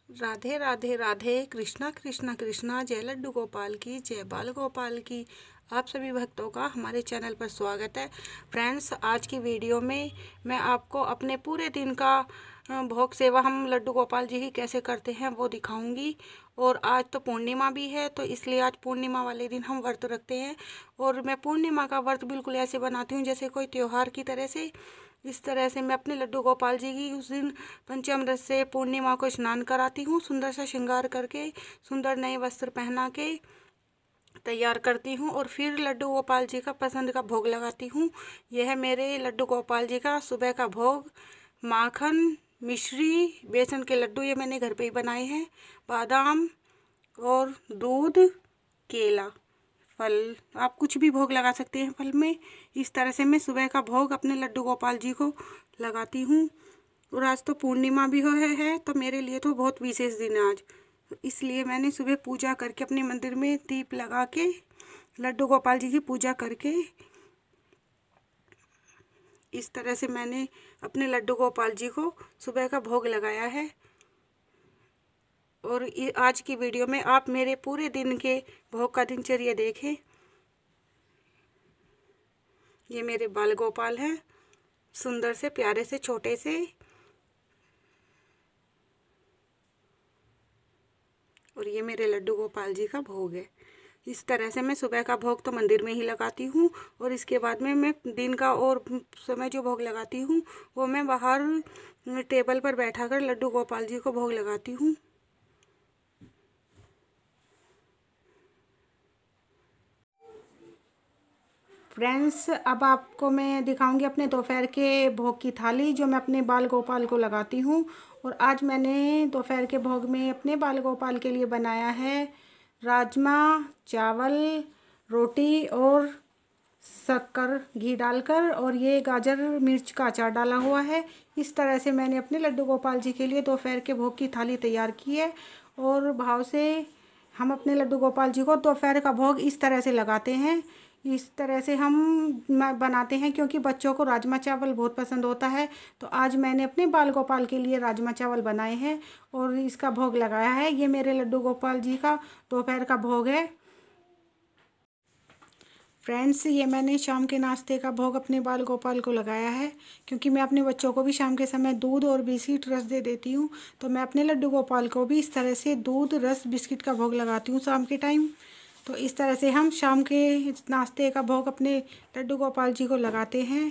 राधे राधे राधे। कृष्णा कृष्णा कृष्णा। जय लड्डू गोपाल की, जय बाल गोपाल की। आप सभी भक्तों का हमारे चैनल पर स्वागत है। फ्रेंड्स, आज की वीडियो में मैं आपको अपने पूरे दिन का भोग सेवा हम लड्डू गोपाल जी की कैसे करते हैं वो दिखाऊंगी। और आज तो पूर्णिमा भी है, तो इसलिए आज पूर्णिमा वाले दिन हम व्रत रखते हैं। और मैं पूर्णिमा का व्रत बिल्कुल ऐसे बनाती हूँ जैसे कोई त्योहार की तरह से। इस तरह से मैं अपने लड्डू गोपाल जी की उस दिन पंचामृत से पूर्णिमा को स्नान कराती हूँ, सुंदर सा श्रृंगार करके, सुंदर नए वस्त्र पहना के तैयार करती हूँ और फिर लड्डू गोपाल जी का पसंद का भोग लगाती हूँ। यह है मेरे लड्डू गोपाल जी का सुबह का भोग। माखन, मिश्री, बेसन के लड्डू ये मैंने घर पे ही बनाए हैं। बादाम और दूध, केला, फल, आप कुछ भी भोग लगा सकते हैं फल में। इस तरह से मैं सुबह का भोग अपने लड्डू गोपाल जी को लगाती हूँ। और आज तो पूर्णिमा भी है तो मेरे लिए तो बहुत विशेष दिन है आज। तो इसलिए मैंने सुबह पूजा करके अपने मंदिर में दीप लगा के लड्डू गोपाल जी की पूजा करके इस तरह से मैंने अपने लड्डू गोपाल जी को सुबह का भोग लगाया है। और आज की वीडियो में आप मेरे पूरे दिन के भोग का दिनचर्या देखें। ये मेरे बाल गोपाल हैं, सुंदर से, प्यारे से, छोटे से। और ये मेरे लड्डू गोपाल जी का भोग है। इस तरह से मैं सुबह का भोग तो मंदिर में ही लगाती हूँ और इसके बाद में मैं दिन का और समय जो भोग लगाती हूँ वो मैं बाहर टेबल पर बैठा कर लड्डू गोपाल जी को भोग लगाती हूँ। फ्रेंड्स, अब आपको मैं दिखाऊंगी अपने दोपहर के भोग की थाली जो मैं अपने बाल गोपाल को लगाती हूँ। और आज मैंने दोपहर के भोग में अपने बाल गोपाल के लिए बनाया है राजमा चावल, रोटी और शक्कर घी डालकर, और ये गाजर मिर्च का अचार डाला हुआ है। इस तरह से मैंने अपने लड्डू गोपाल जी के लिए दोपहर के भोग की थाली तैयार की है। और भाव से हम अपने लड्डू गोपाल जी को दोपहर का भोग इस तरह से लगाते हैं। इस तरह से हम बनाते हैं क्योंकि बच्चों को राजमा चावल बहुत पसंद होता है। तो आज मैंने अपने बाल गोपाल के लिए राजमा चावल बनाए हैं और इसका भोग लगाया है। ये मेरे लड्डू गोपाल जी का दोपहर का भोग है। फ्रेंड्स, ये मैंने शाम के नाश्ते का भोग अपने बाल गोपाल को लगाया है क्योंकि मैं अपने बच्चों को भी शाम के समय दूध और बिस्किट रस दे देती हूँ। तो मैं अपने लड्डू गोपाल को भी इस तरह से दूध रस बिस्किट का भोग लगाती हूँ शाम के टाइम। तो इस तरह से हम शाम के नाश्ते का भोग अपने लड्डू गोपाल जी को लगाते हैं।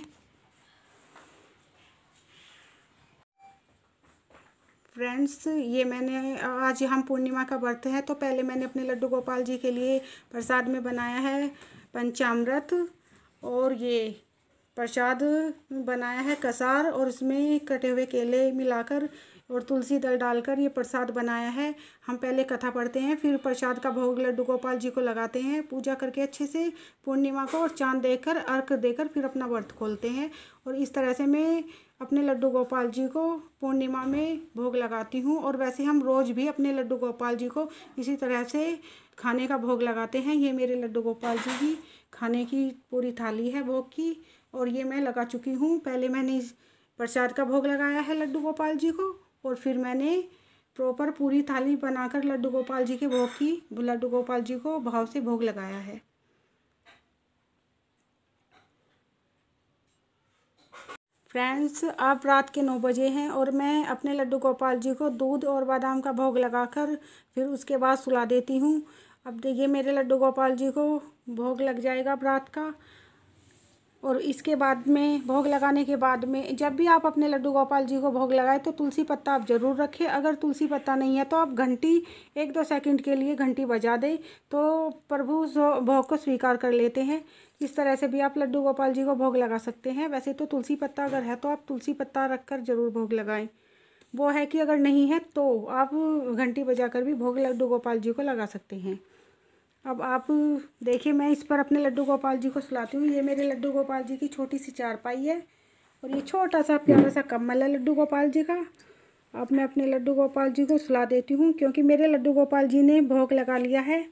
फ्रेंड्स, ये मैंने आज हम पूर्णिमा का व्रत है तो पहले मैंने अपने लड्डू गोपाल जी के लिए प्रसाद में बनाया है पंचामृत। और ये प्रसाद बनाया है कसार और इसमें कटे हुए केले मिलाकर और तुलसी दल डालकर ये प्रसाद बनाया है। हम पहले कथा पढ़ते हैं, फिर प्रसाद का भोग लड्डू गोपाल जी को लगाते हैं पूजा करके अच्छे से पूर्णिमा को, और चांद देकर अर्घ देकर फिर अपना व्रत खोलते हैं। और इस तरह से मैं अपने लड्डू गोपाल जी को पूर्णिमा में भोग लगाती हूँ। और वैसे हम रोज़ भी अपने लड्डू गोपाल जी को इसी तरह से खाने का भोग लगाते हैं। ये मेरे लड्डू गोपाल जी की खाने की पूरी थाली है भोग की, और ये मैं लगा चुकी हूँ। पहले मैंने इस प्रसाद का भोग लगाया है लड्डू गोपाल जी को और फिर मैंने प्रॉपर पूरी थाली बनाकर लड्डू गोपाल जी के भोग की लड्डू गोपाल जी को भाव से भोग लगाया है। फ्रेंड्स, अब रात के 9 बजे हैं और मैं अपने लड्डू गोपाल जी को दूध और बादाम का भोग लगाकर फिर उसके बाद सुला देती हूँ। अब देखिए मेरे लड्डू गोपाल जी को भोग लग जाएगा अब रात का। और इसके बाद में भोग लगाने के बाद में जब भी आप अपने लड्डू गोपाल जी को भोग लगाए तो तुलसी पत्ता आप ज़रूर रखें। अगर तुलसी पत्ता नहीं है तो आप घंटी 1-2 सेकंड के लिए घंटी बजा दें तो प्रभु भोग को स्वीकार कर लेते हैं। इस तरह से भी आप लड्डू गोपाल जी को भोग लगा सकते हैं। वैसे तो तुलसी पत्ता अगर है तो आप तुलसी पत्ता रख कर ज़रूर भोग लगाएं। वो है कि अगर नहीं है तो आप घंटी बजा कर भी भोग लड्डू गोपाल जी को लगा सकते हैं। अब आप देखिए मैं इस पर अपने लड्डू गोपाल जी को सुलाती हूँ। ये मेरे लड्डू गोपाल जी की छोटी सी चारपाई है और ये छोटा सा प्यारा सा कम्बल है लड्डू गोपाल जी का। अब मैं अपने लड्डू गोपाल जी को सुला देती हूँ क्योंकि मेरे लड्डू गोपाल जी ने भोग लगा लिया है।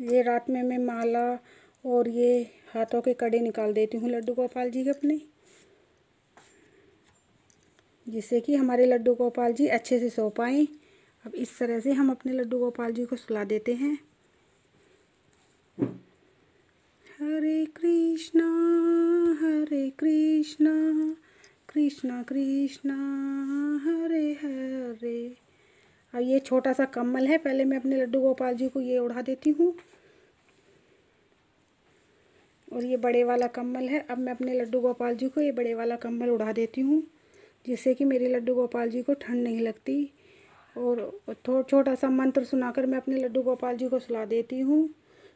ये रात में मैं माला और ये हाथों के कड़े निकाल देती हूँ लड्डू गोपाल जी के अपने, जिससे कि हमारे लड्डू गोपाल जी अच्छे से सो पाएँ। अब इस तरह से हम अपने लड्डू गोपाल जी को सुला देते हैं। हरे कृष्णा कृष्णा कृष्णा हरे हरे। अब ये छोटा सा कम्बल है, पहले मैं अपने लड्डू गोपाल जी को ये उड़ा देती हूँ। और ये बड़े वाला कम्बल है, अब मैं अपने लड्डू गोपाल जी को ये बड़े वाला कम्बल उड़ा देती हूँ, जिससे कि मेरे लड्डू गोपाल जी को ठंड नहीं लगती। और छोटा सा मंत्र सुनाकर मैं अपने लड्डू गोपाल जी को सुला देती हूँ।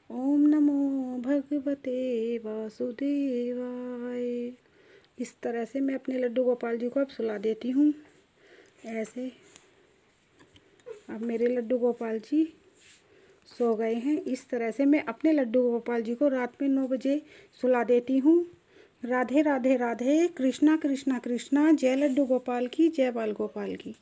ओम नमो भगवते वासुदेवाय। इस तरह से मैं अपने लड्डू गोपाल जी को अब सुला देती हूँ ऐसे। अब मेरे लड्डू गोपाल जी सो गए हैं। इस तरह से मैं अपने लड्डू गोपाल जी को रात में 9 बजे सुला देती हूँ। राधे राधे राधे। कृष्णा कृष्णा कृष्णा। जय लड्डू गोपाल की, जय बाल गोपाल की।